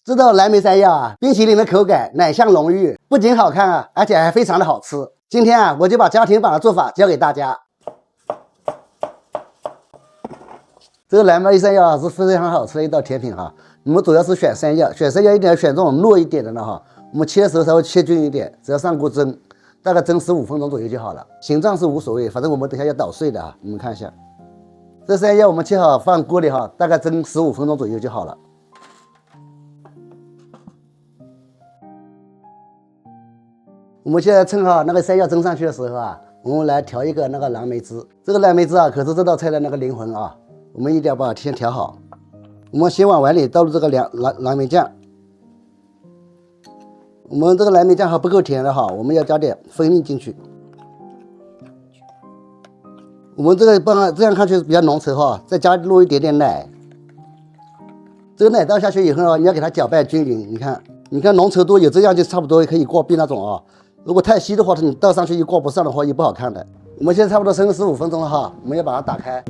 这道蓝莓山药啊，冰淇淋的口感奶香浓郁，不仅好看啊，而且还非常的好吃。今天啊，我就把家庭版的做法教给大家。这个蓝莓山药是非常好吃的一道甜品哈。你们主要是选山药，选山药一定要选这种糯一点的呢哈。我们切的时候稍微切均匀一点，只要上锅蒸，大概蒸15分钟左右就好了。形状是无所谓，反正我们等下要捣碎的啊。你们看一下，这山药我们切好放锅里哈，大概蒸15分钟左右就好了。我们现在趁好那个山药蒸上去的时候啊，我们来调一个那个蓝莓汁。这个蓝莓汁啊，可是这道菜的那个灵魂啊，我们一定要把它先调好。我们先往碗里倒入这个蓝莓酱。我们这个蓝莓酱还不够甜的哈，我们要加点蜂蜜进去。我们这个这样看去比较浓稠哈，再加入一点点奶。这个奶倒下去以后啊，你要给它搅拌均匀。你看浓稠度有这样就差不多可以过壁那种啊。如果太稀的话，你倒上去又过不上的话，也不好看的。我们现在差不多蒸了15分钟了哈，我们要把它打开。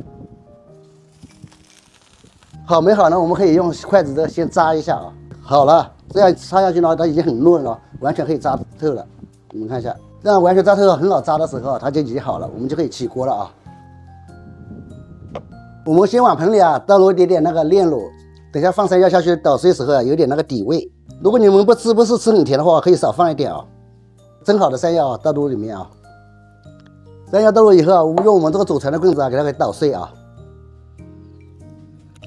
好没好呢？我们可以用筷子先扎一下啊。好了，这样插下去呢，它已经很嫩了，完全可以扎透了。你们看一下，这样完全扎透很好扎的时候，它就已经好了，我们就可以起锅了啊。我们先往盆里啊倒入一点点那个炼乳，等下放山药下去捣碎的时候啊，有点那个底味。如果你们不是吃很甜的话，可以少放一点啊。蒸好的山药倒入里面啊，山药倒入以后啊，我们用我们这个祖传的棍子啊，给它给捣碎啊。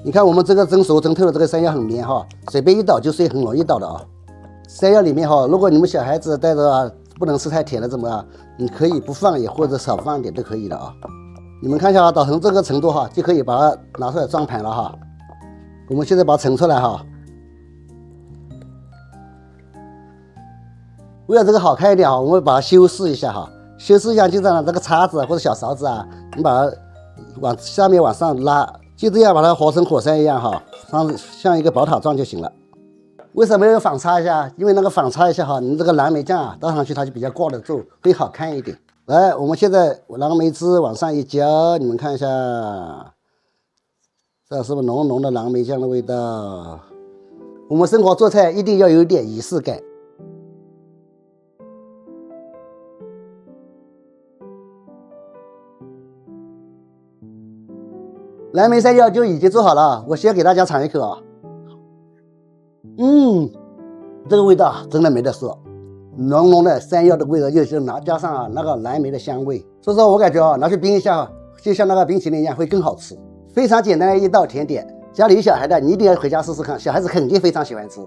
你看我们这个蒸熟蒸透的这个山药很绵哈，随便一捣就碎，很容易捣的啊。山药里面哈，如果你们小孩子带着啊，不能吃太甜的怎么啊，你可以不放也或者少放一点都可以的啊。你们看一下啊，捣成这个程度哈，就可以把它拿出来装盘了哈。我们现在把它盛出来哈。为了这个好看一点啊，我们把它修饰一下哈，修饰一下就这样，这个叉子或者小勺子啊，你把它往下面往上拉，就这样把它和成火山一样哈，像一个宝塔状就行了。为什么要反插一下？因为那个反插一下哈，你这个蓝莓酱啊倒上去它就比较挂得住，会好看一点。来，我们现在蓝莓汁往上一浇，你们看一下，这是不是浓浓的蓝莓酱的味道？我们生活做菜一定要有点仪式感。蓝莓山药就已经做好了，我先给大家尝一口啊。这个味道真的没得说，浓浓的山药的味道，就是加上啊那个蓝莓的香味，所以说我感觉啊拿去冰一下，就像那个冰淇淋一样会更好吃。非常简单的一道甜点，家里有小孩的你一定要回家试试看，小孩子肯定非常喜欢吃。